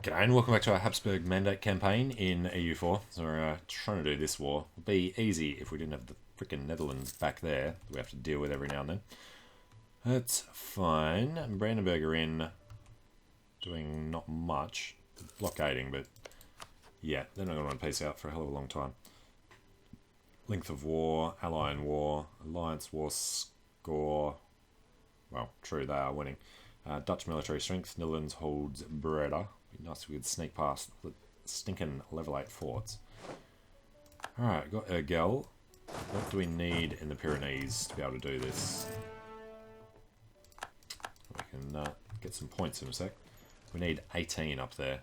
G'day and welcome back to our Habsburg Mandate campaign in EU4. So we're trying to do this war. It'd be easy if we didn't have the frickin' Netherlands back there that we have to deal with every now and then. That's fine. Brandenburg are in, doing not much. Blockading, but yeah, they're not going to want to peace out for a hell of a long time. Length of war, Alliance war score. Well, true, they are winning. Dutch military strength, Netherlands holds Breda. Be nice if we could sneak past the stinking level 8 forts. Alright, got Urgel. What do we need in the Pyrenees to be able to do this? We can get some points in a sec. We need 18 up there.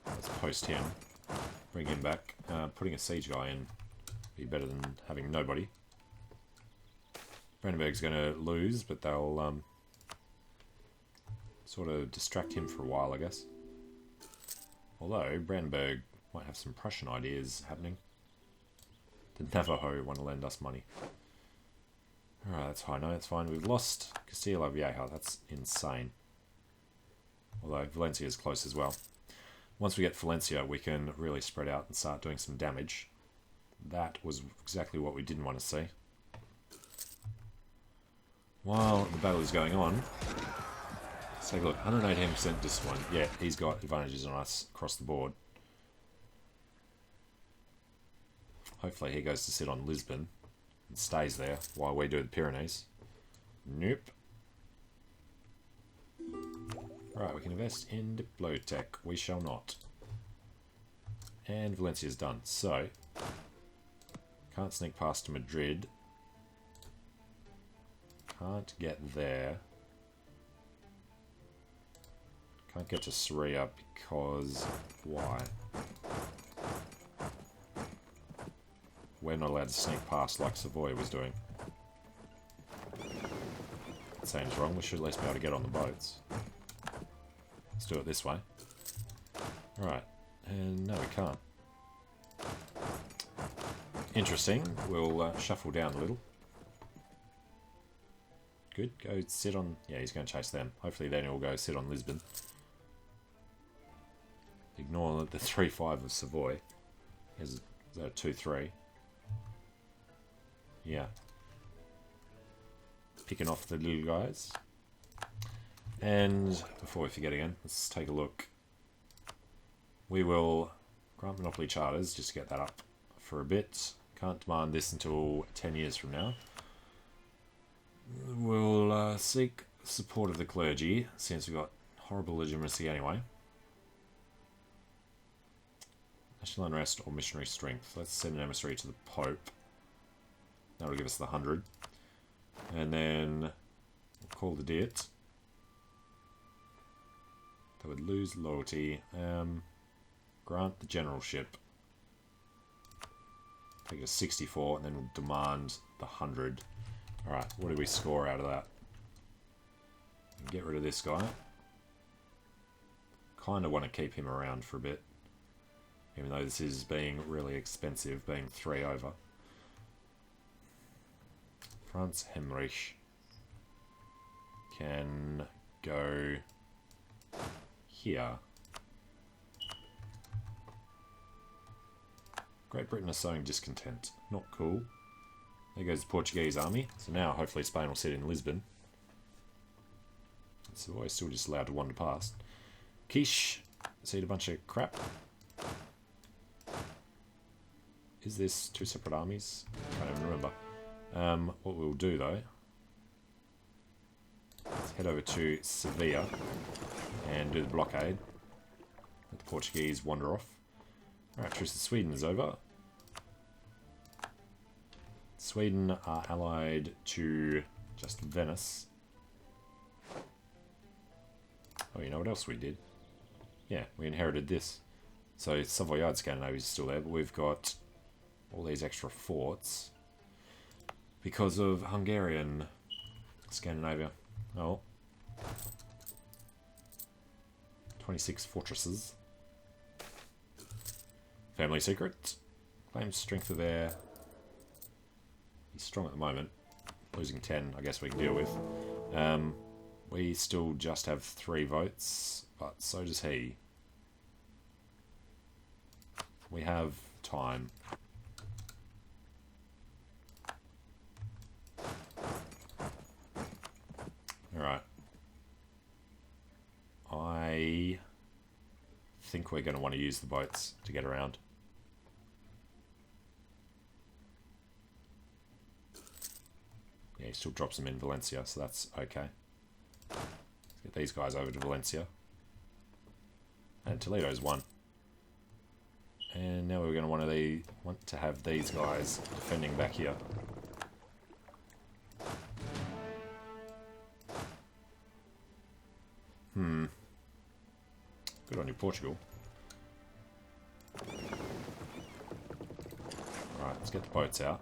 Let's post him. Bring him back. Putting a siege guy in be better than having nobody. Brandenburg's going to lose, but they'll sort of distract him for a while, I guess. Although, Brandenburg might have some Prussian ideas happening. The Navajo want to lend us money. Alright, that's fine. No, that's fine. We've lost Castilla Vieja. That's insane. Although, Valencia is close as well. Once we get Valencia, we can really spread out and start doing some damage. That was exactly what we didn't want to see. While the battle is going on, let's take a look. 118% discipline. Yeah, he's got advantages on us across the board. Hopefully he goes to sit on Lisbon and stays there while we do the Pyrenees. Nope. Right, we can invest in Diplotech. We shall not. And Valencia's done. So, can't sneak past to Madrid. Can't get there. Can't get to Syria because... why? We're not allowed to sneak past like Savoy was doing. That seems wrong. We should at least be able to get on the boats. Let's do it this way. Right. And no, we can't. Interesting. We'll shuffle down a little. Good. Go sit on... yeah, he's going to chase them. Hopefully then he'll go sit on Lisbon. Ignore the 3-5 of Savoy. Here's a 2-3. Yeah. Picking off the little guys. And before we forget again, let's take a look. We will grant monopoly charters just to get that up for a bit. Can't demand this until 10 years from now. We'll seek support of the clergy, since we've got horrible legitimacy anyway. National unrest or missionary strength. Let's send an emissary to the Pope. That'll give us the 100. And then we'll call the Diet. They would lose loyalty. Grant the generalship. Take it to 64, and then we'll demand the 100. Alright, what do we score out of that? Get rid of this guy. Kind of want to keep him around for a bit. Even though this is being really expensive, being 3 over. Franz Hemrich can go here. Great Britain is sowing discontent. Not cool. There goes the Portuguese army. So now hopefully Spain will sit in Lisbon. Savoy is still just allowed to wander past. Quiche. See a bunch of crap. Is this 2 separate armies? I can't even remember. What we'll do though, let's head over to Sevilla and do the blockade. Let the Portuguese wander off. Alright, Truce of Sweden is over. Sweden are allied to just Venice. Oh, you know what else we did? Yeah, we inherited this. So Savoyard Scandinavia is still there, but we've got all these extra forts because of Hungarian Scandinavia. Oh. 26 fortresses. Family secret. Claims strength of air. He's strong at the moment. Losing 10, I guess we can deal with. We still just have 3 votes but so does he. We have time. Alright. I think we're going to want to use the boats to get around. Yeah, he still drops them in Valencia, so that's okay. Let's get these guys over to Valencia. And Toledo's won. And now we're going to want to have these guys defending back here. Good on you, Portugal. Right, let's get the boats out.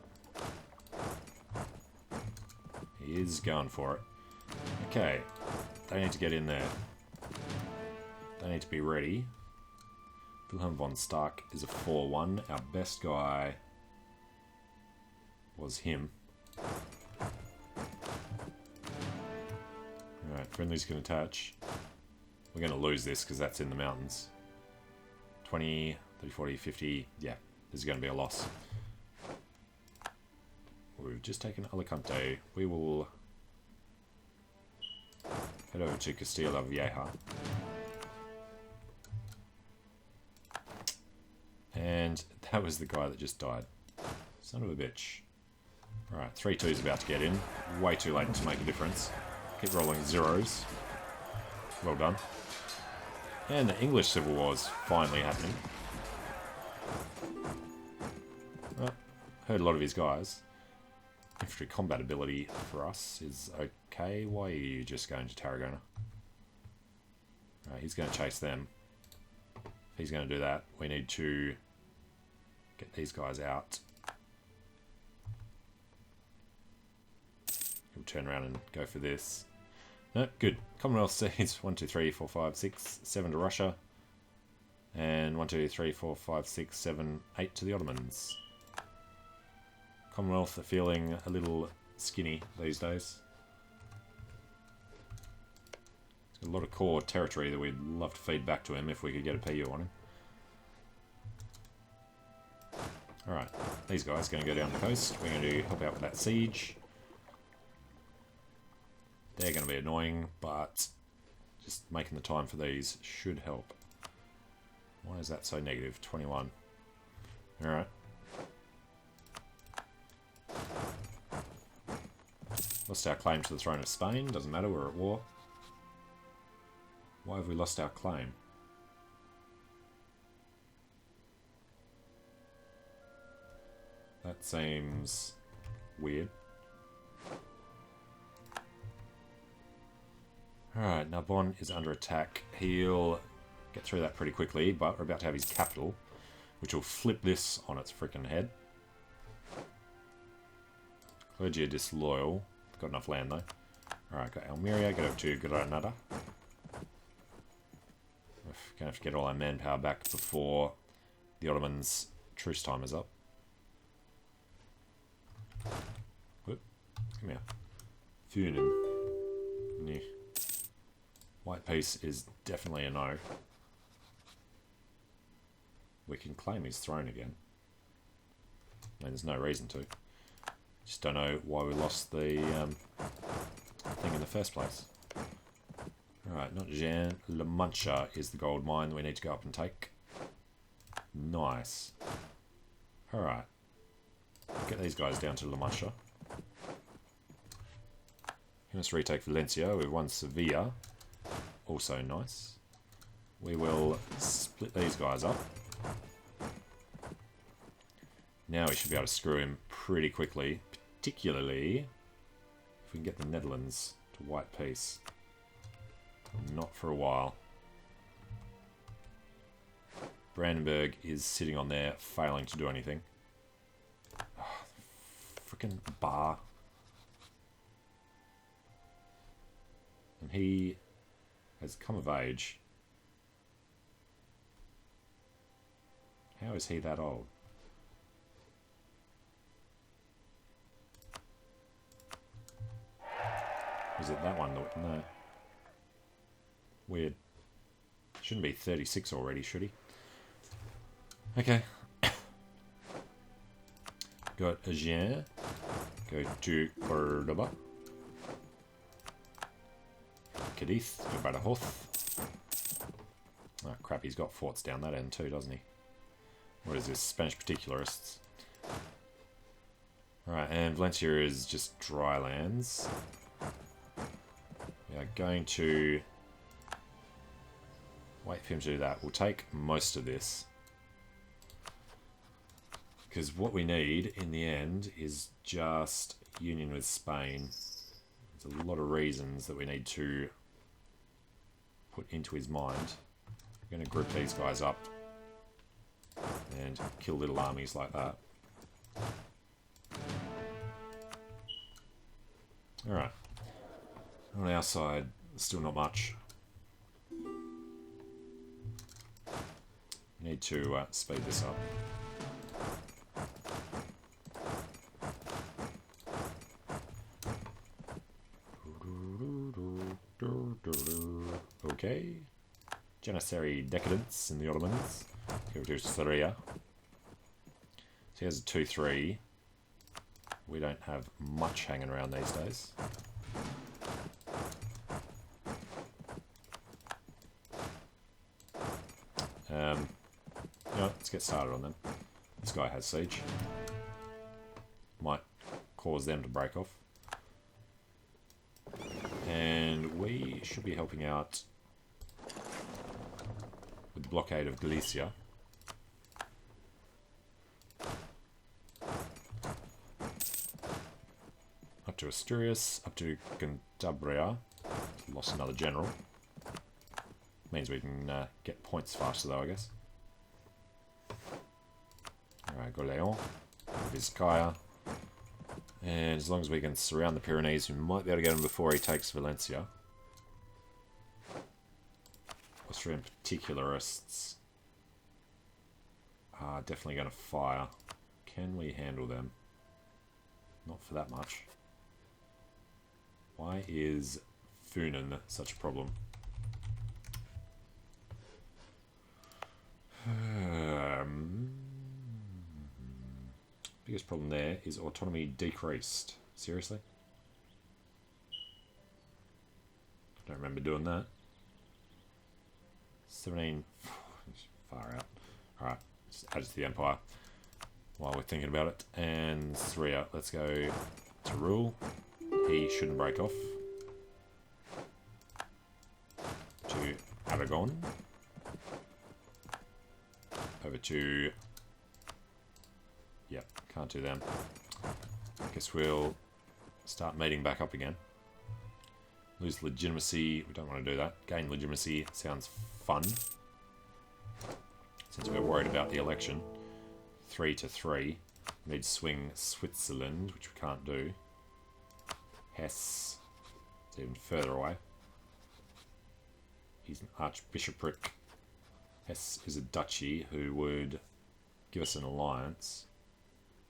He is going for it. Okay, they need to get in there. They need to be ready. Wilhelm von Stark is a 4-1. Our best guy was him. Alright, friendly's going to attach. We're going to lose this because that's in the mountains. 20, 30, 40, 50. Yeah, this is going to be a loss. We've just taken Alicante. We will head over to Castilla la Vieja. And that was the guy that just died. Son of a bitch. Alright, 3-2 is about to get in. Way too late to make a difference. Keep rolling zeros. Well done. And the English Civil War is finally happening. Well, heard a lot of his guys. Infantry combat ability for us is okay. Why are you just going to Tarragona? Right, he's going to chase them. If he's going to do that, we need to get these guys out. He'll turn around and go for this. No, good. Commonwealth cedes 1, 2, 3, 4, 5, 6, 7 to Russia. And 1, 2, 3, 4, 5, 6, 7, 8 to the Ottomans. Commonwealth are feeling a little skinny these days. He's got a lot of core territory that we'd love to feed back to him if we could get a PU on him. Alright, these guys are going to go down the coast. We're going to help out with that siege. They're going to be annoying, but just making the time for these should help. Why is that so negative? 21. Alright. Lost our claim to the throne of Spain. Doesn't matter, we're at war. Why have we lost our claim? That seems weird. Alright, Narbonne is under attack. He'll get through that pretty quickly, but we're about to have his capital, which will flip this on its frickin' head. Clergy are disloyal. Got enough land though. Alright, got Almeria, get over to Granada. We're gonna have to get all our manpower back before the Ottomans' truce time is up. Whoop. Come here. Funen. Yeah. White peace is definitely a no. We can claim his throne again. I mean, there's no reason to. Just don't know why we lost the thing in the first place. Alright, not Jean. La Mancha is the gold mine that we need to go up and take. Nice. Alright. Get these guys down to La Mancha. Let's retake Valencia. We've won Sevilla. Also nice. We will split these guys up. Now we should be able to screw him pretty quickly. Particularly if we can get the Netherlands to white peace. Not for a while. Brandenburg is sitting on there, failing to do anything. Oh, frickin' bar. And he has come of age. How is he that old? Is it that one? No. Weird. Shouldn't be 36 already, should he? Okay. Got Agen. Go to Cordoba. Cadiz. Go back to Hoth. Oh crap, he's got forts down that end too, doesn't he? What is this? Spanish particularists. Alright, and Valencia is just dry lands. We are going to wait for him to do that. We'll take most of this. Because what we need in the end is just union with Spain. There's a lot of reasons that we need to put into his mind. We're going to group these guys up and kill little armies like that. Alright. On our side, still not much. We need to speed this up. Okay. Janissary decadence in the Ottomans. Go to Syria. So he has a 2-3. We don't have much hanging around these days. You know, let's get started on them. This guy has siege. Might cause them to break off. And we should be helping out with the blockade of Galicia. Up to Asturias, up to Cantabria. Lost another general. Means we can get points faster though, I guess. Alright, go Leon. Vizcaya. And as long as we can surround the Pyrenees, we might be able to get him before he takes Valencia. Austrian particularists are definitely going to fire. Can we handle them? Not for that much. Why is Funen such a problem? Biggest problem there is autonomy decreased. Seriously? I don't remember doing that. 17. Far out. Alright, just add it to the empire while we're thinking about it. And Syria, let's go to rule. He shouldn't break off. To Aragon. Over to... Yep, can't do them. Guess we'll start mating back up again. Lose legitimacy. We don't want to do that. Gain legitimacy sounds fun. Since we're worried about the election. 3-3. We need to swing Switzerland, which we can't do. Hesse. It's even further away. He's an archbishopric. Hesse is a duchy who would give us an alliance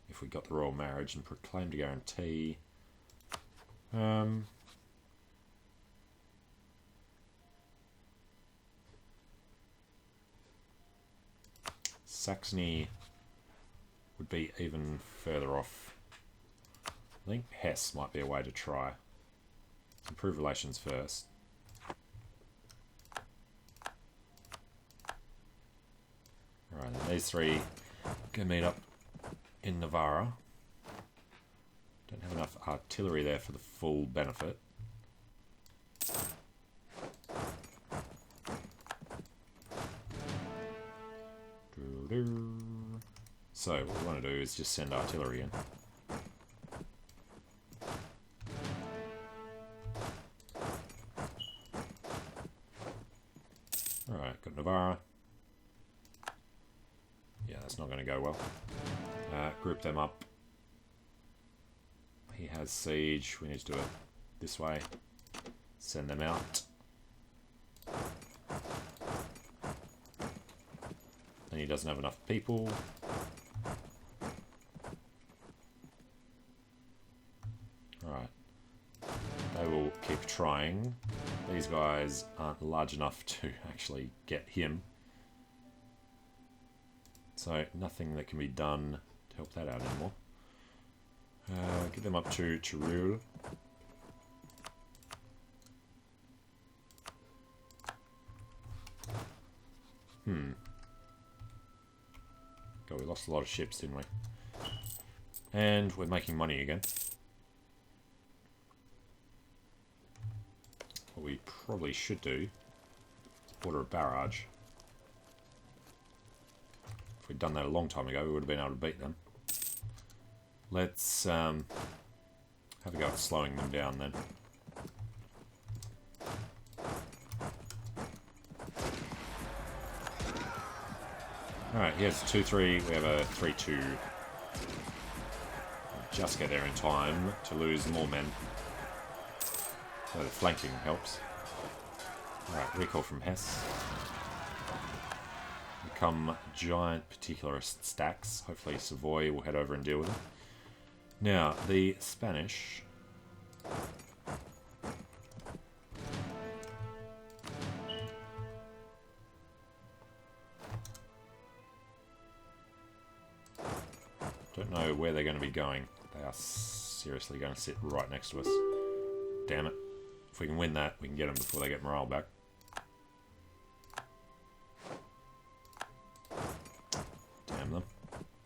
if we got the royal marriage and proclaimed a guarantee. Saxony would be even further off. I think Hesse might be a way to try. Improve relations first. Alright, then these three go meet up in Navarra. Don't have enough artillery there for the full benefit. So what we want to do is just send artillery in. Alright, got Navarra. Yeah, that's not going to go well. Group them up. He has siege. We need to do it this way. Send them out. And he doesn't have enough people. Alright. They will keep trying. these guys aren't large enough to actually get him. So nothing that can be done to help that out anymore. Get them up to Tirol. God, we lost a lot of ships, didn't we? And we're making money again. What we probably should do is order a barrage. If we'd done that a long time ago, we would have been able to beat them. Let's have a go at slowing them down then. Alright, here's 2-3, we have a 3-2. Just get there in time to lose more men. So the flanking helps. Alright, recall from Hesse. Become giant particularist stacks. Hopefully Savoy will head over and deal with them. Now, the Spanish... Don't know where they're going to be going. They are seriously going to sit right next to us. Damn it. If we can win that, we can get them before they get morale back. Damn them.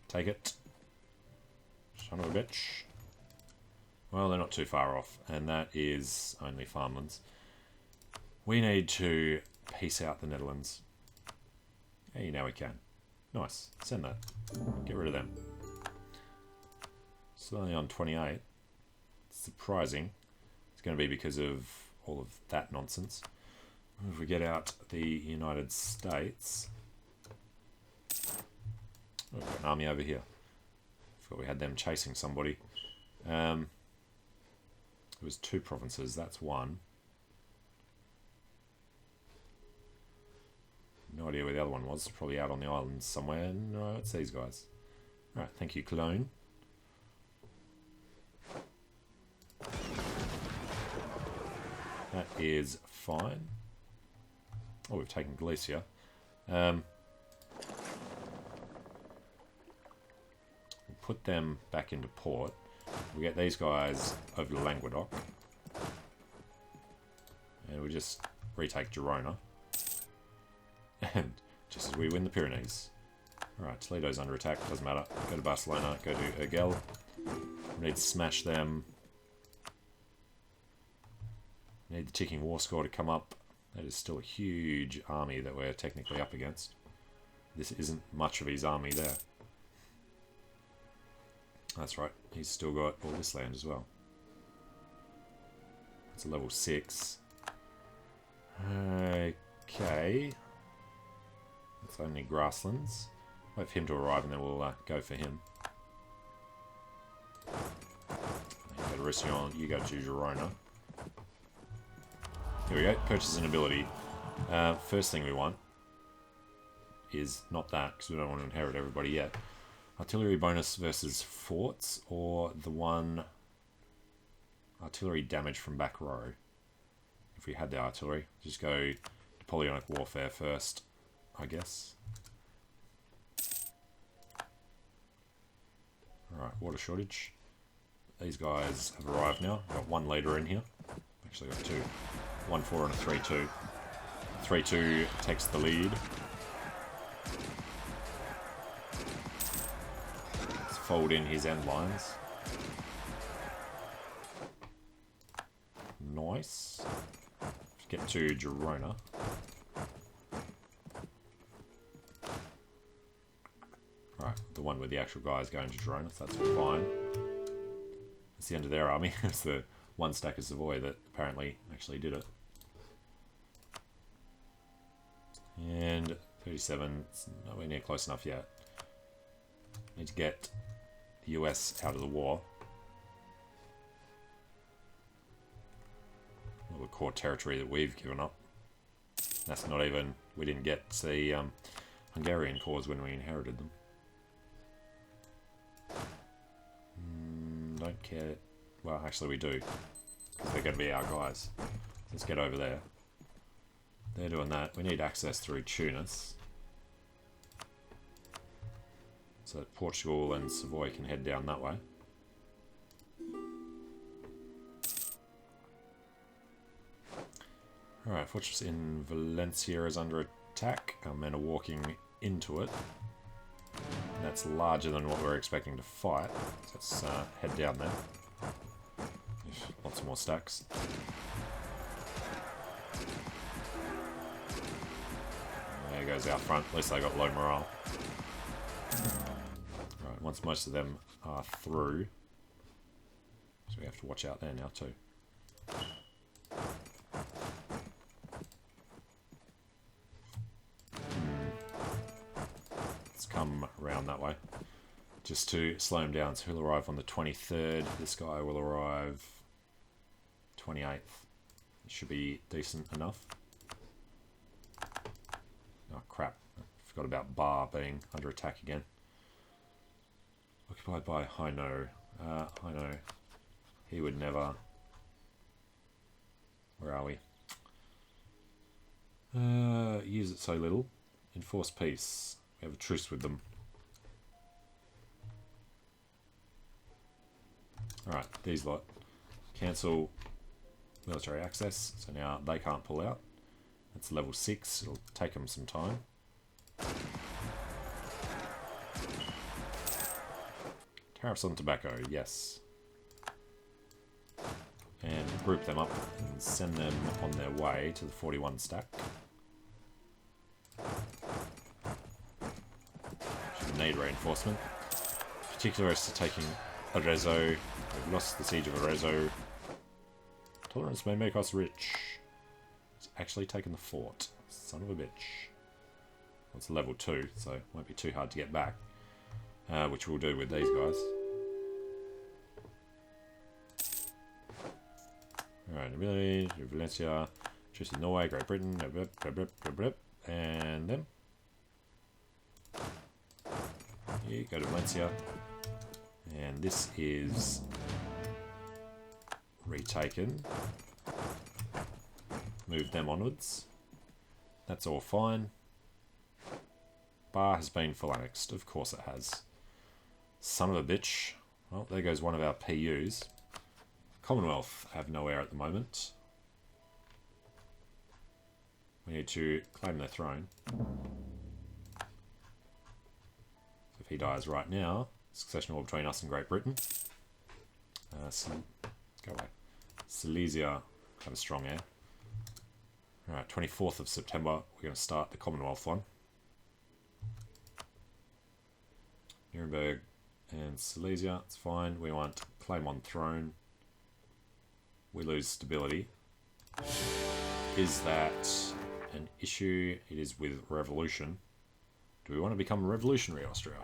Take it. Son of a bitch. Well, they're not too far off, and that is only farmlands. We need to peace out the Netherlands. Hey, now we can. Nice. Send that. Get rid of them. It's only on 28. It's surprising. It's going to be because of all of that nonsense. If we get out the United States... Oh, we've got an army over here. Forgot we had them chasing somebody. It was 2 provinces, that's 1. No idea where the other one was. Probably out on the islands somewhere. No, it's these guys. Alright, thank you, Cologne. That is fine. Oh, we've taken Galicia. We'll put them back into port. We get these guys over to Languedoc. And we just retake Girona. And just as we win the Pyrenees. Alright, Toledo's under attack, doesn't matter. Go to Barcelona, go to Urgell. We need to smash them. We need the ticking war score to come up. That is still a huge army that we're technically up against. This isn't much of his army there. That's right, he's still got all this land as well. It's a level 6. Okay. It's only grasslands. Wait for him to arrive and then we'll go for him. You go to Roussillon, you go to Girona. Here we go, purchase an ability. First thing we want is not that, because we don't want to inherit everybody yet. Artillery bonus versus forts, or the one artillery damage from back row. If we had the artillery, just go Napoleonic warfare first, I guess. Alright, water shortage. These guys have arrived now. Got 1 leader in here. Actually got 2. 1-4 and a 3-2. 3-2 takes the lead. Let's fold in his end lines. Nice. Let's get to Girona. Right, the one with the actual guys going to Girona, so that's fine. It's the end of their army. It's the 1 stack of Savoy that apparently actually did it. And 37, it's nowhere near close enough yet. Need to get the US out of the war. All the core territory that we've given up. That's not even, we didn't get the Hungarian cores when we inherited them. Don't care. Well, actually we do. Because they're going to be our guys. Let's get over there. they're doing that. We need access through Tunis, so that Portugal and Savoy can head down that way. Alright, fortress in Valencia is under attack. Our men are walking into it. That's larger than what we're expecting to fight. So let's head down there. Lots more stacks. There goes our front. At least they got low morale. Right, once most of them are through, so we have to watch out there now too. Let's come around that way. Just to slow him down. So he'll arrive on the 23rd. This guy will arrive 28th. It should be decent enough. Oh crap. I forgot about Bar being under attack again. Occupied by Haino. Haino. He would never... Where are we? Use it so little. Enforce peace. We have a truce with them. Alright, these lot. Cancel military access. So now they can't pull out. That's level 6. It'll take them some time. Tariffs on tobacco, yes. And group them up and send them on their way to the 41 stack. Should need reinforcement. Particular as to taking Arezzo. We've lost the siege of Arezzo. Tolerance may make us rich. It's actually taken the fort. Son of a bitch. It's level 2, so it won't be too hard to get back. Which we'll do with these guys. Alright, ability, Valencia, choose Norway, Great Britain, and them. You go to Valencia. And this is retaken. Move them onwards. That's all fine. Bar has been full annexed. Of course it has. Son of a bitch. Well, there goes one of our PUs. Commonwealth have no heir at the moment. We need to claim their throne. If he dies right now, succession war between us and Great Britain. Go away. Silesia have a strong heir. Alright, 24th of September, we're going to start the Commonwealth one. Nuremberg and Silesia, it's fine. We want claim on throne. We lose stability. Is that an issue? It is with revolution. Do we want to become revolutionary Austria?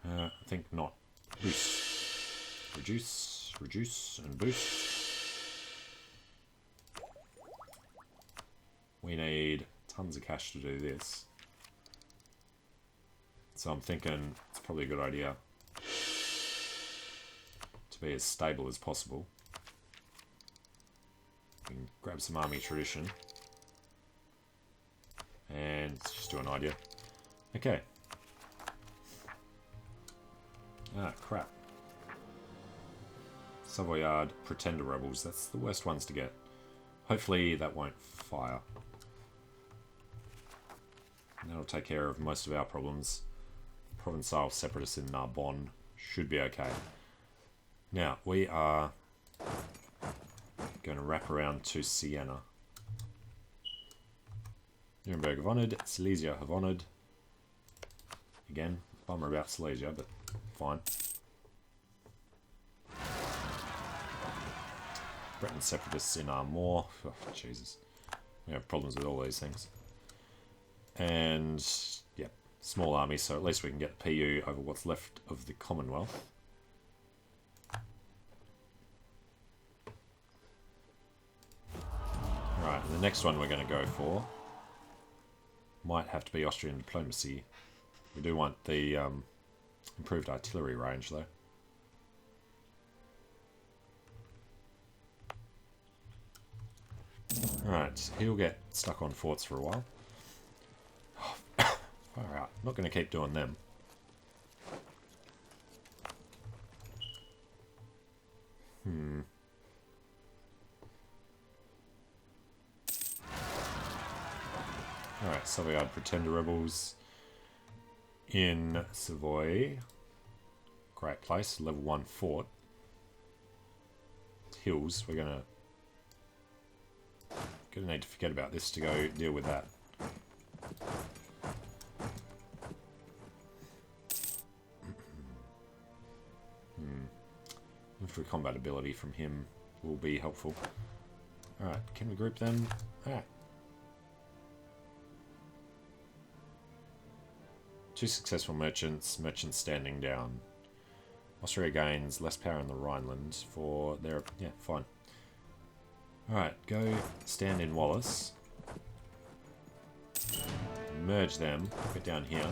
I think not. Boost. Reduce, reduce, and boost. We need tons of cash to do this. So I'm thinking it's probably a good idea to be as stable as possible. We can grab some army tradition. And let's just do an idea. Okay. Ah, crap. Savoyard Pretender Rebels. That's the worst ones to get. Hopefully that won't fire. And that'll take care of most of our problems. Provençal separatists in Narbonne should be okay. Now, we are going to wrap around to Siena. Nuremberg have honoured. Silesia have honoured. Again, bummer about Silesia, but fine. Breton separatists in Armor. Oh, Jesus. We have problems with all these things. And, yeah, small army, so at least we can get PU over what's left of the Commonwealth. Right, the next one we're going to go for might have to be Austrian diplomacy. We do want the improved artillery range, though. Alright, he'll get stuck on forts for a while. Far out. Not going to keep doing them. Alright, Savoyard Pretender Rebels in Savoy. Great place, level 1 fort. Hills, we're gonna need to forget about this to go deal with that. Infantry combat ability from him will be helpful. Alright, can we group them? Alright. 2 successful merchants, merchants standing down. Austria gains less power in the Rhineland for their... yeah, fine. Alright, go stand in Wallace. Merge them, get down here.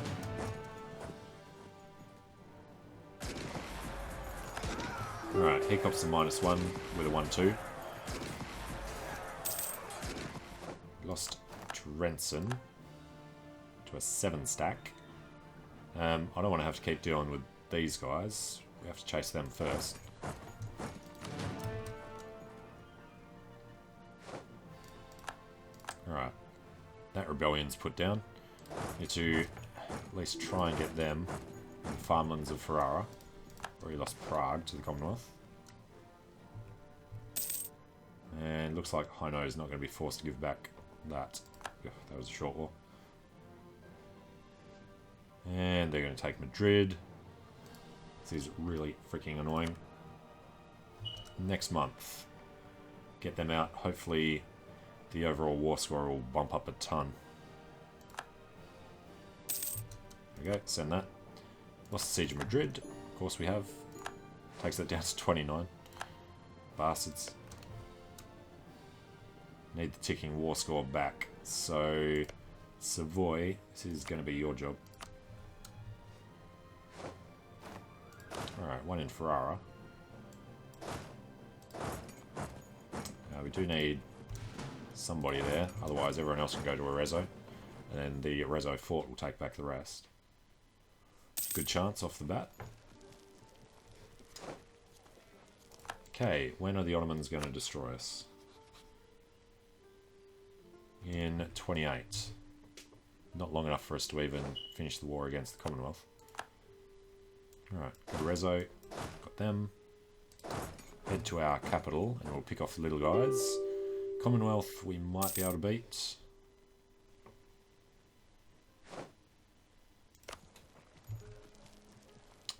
Alright, he cops a -1 with a 1-2. Lost Trenson to a 7 stack. I don't want to have to keep dealing with these guys. We have to chase them first. Alright. That rebellion's put down. Need to at least try and get them in the farmlands of Ferrara. Where he lost Prague to the Commonwealth. And looks like Hainaut is not going to be forced to give back that. Ugh, that was a short war. And they're going to take Madrid. This is really freaking annoying. Next month, get them out. Hopefully the overall war score will bump up a ton. There we go, send that. Lost the Siege of Madrid. Of course we have. Takes that down to 29. Bastards. Need the ticking war score back. So, Savoy, this is going to be your job. Alright, 1 in Ferrara. We do need somebody there, otherwise everyone else can go to Arezzo. And then the Arezzo fort will take back the rest. Good chance off the bat. Okay, when are the Ottomans going to destroy us? In 28. Not long enough for us to even finish the war against the Commonwealth. Alright, go to Arezzo. Got them. Head to our capital and we'll pick off the little guys. Commonwealth we might be able to beat.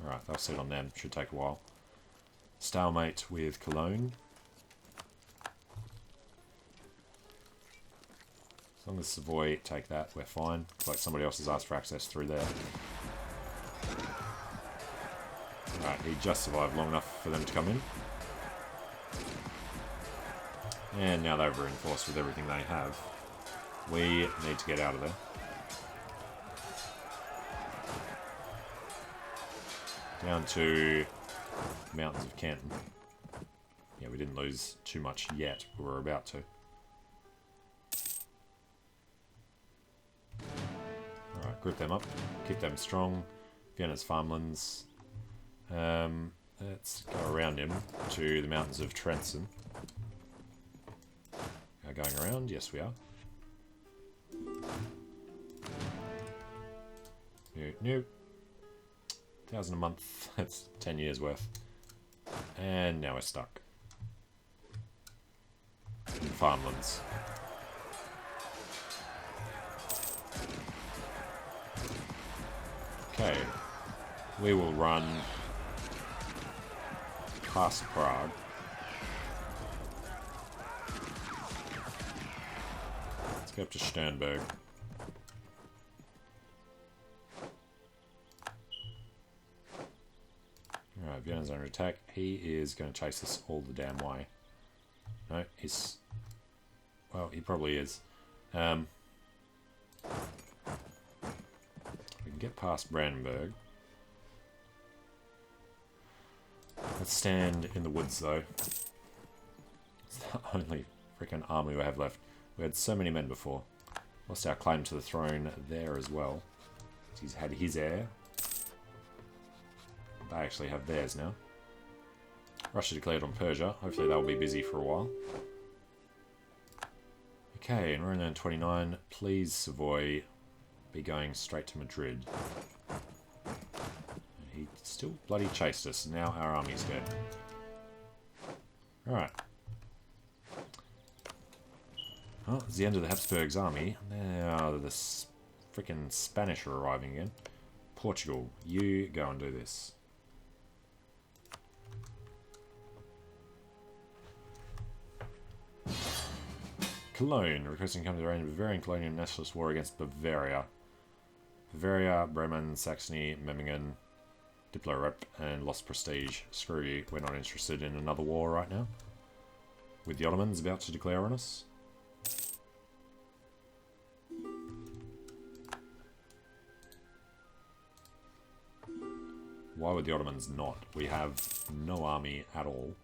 Alright, they'll sit on them. Should take a while. Stalemate with Cologne. As long as Savoy take that, we're fine. Looks like somebody else has asked for access through there. Alright, he just survived long enough for them to come in. And now they've reinforced with everything they have. We need to get out of there. Down to Mountains of Canton. Yeah, we didn't lose too much yet, but we're about to. Alright, group them up. Keep them strong. Vienna's farmlands. Let's go around him to the Mountains of Trenson. Are going around? Yes, we are. Nope. 1,000 a month. That's 10 years worth. And now we're stuck. In farmlands. Okay. We will run past Prague. Let's go up to Sternberg. Alright, Vienna's under attack. He is going to chase us all the damn way. No, he's... well, he probably is. We can get past Brandenburg. Let's stand in the woods, though. It's the only freaking army we have left. We had so many men before. Lost our claim to the throne there as well. He's had his heir. They actually have theirs now. Russia declared on Persia. Hopefully they'll be busy for a while. Okay, and we're in 29. Please, Savoy, be going straight to Madrid. He still bloody chased us. Now our army's dead. Alright. Well, it's the end of the Habsburg's army. Now the freaking Spanish are arriving again. Portugal, you go and do this. Cologne, requesting to come to the reign of Bavarian colonial nationalist war against Bavaria. Bavaria, Bremen, Saxony, Memmingen, Diplo-Rep, and lost prestige. Screw you, we're not interested in another war right now. With the Ottomans about to declare on us. Why would the Ottomans not? We have no army at all.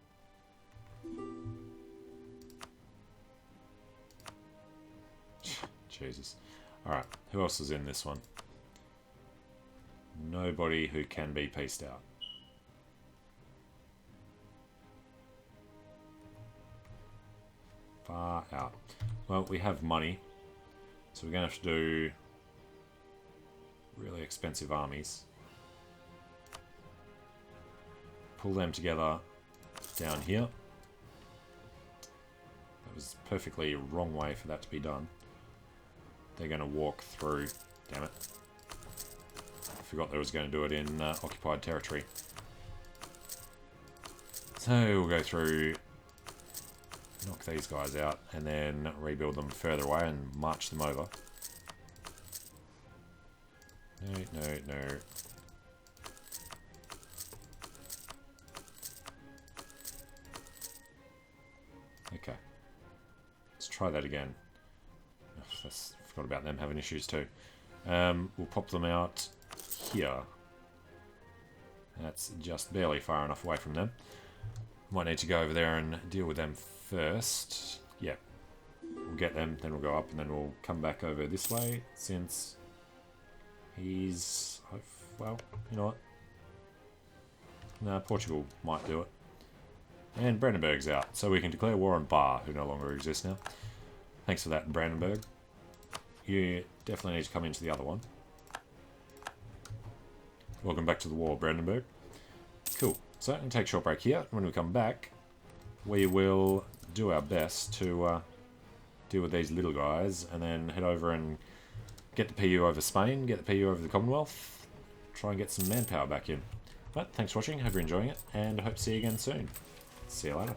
Jesus. Alright, who else is in this one? Nobody who can be pieced out. Far out. Well, we have money, so we're going to have to do really expensive armies. Pull them together down here. That was perfectly wrong way for that to be done. They're going to walk through. Damn it. I forgot they was going to do it in occupied territory. So we'll go through, knock these guys out, and then rebuild them further away and march them over. No, no, no. Okay. Let's try that again. I forgot about them having issues too. We'll pop them out here. That's just barely far enough away from them. Might need to go over there and deal with them first. Yep. We'll get them, then we'll go up, and then we'll come back over this way, since he's... well, you know what? No, Portugal might do it. And Brandenburg's out, so we can declare war on Bar, who no longer exists now. Thanks for that, Brandenburg. You definitely need to come into the other one. Welcome back to the war, Brandenburg. Cool. So I'm going to take a short break here. When we come back, we will do our best to deal with these little guys, and then head over and get the PU over Spain, get the PU over the Commonwealth, try and get some manpower back in. But thanks for watching, hope you're enjoying it, and I hope to see you again soon. See you later.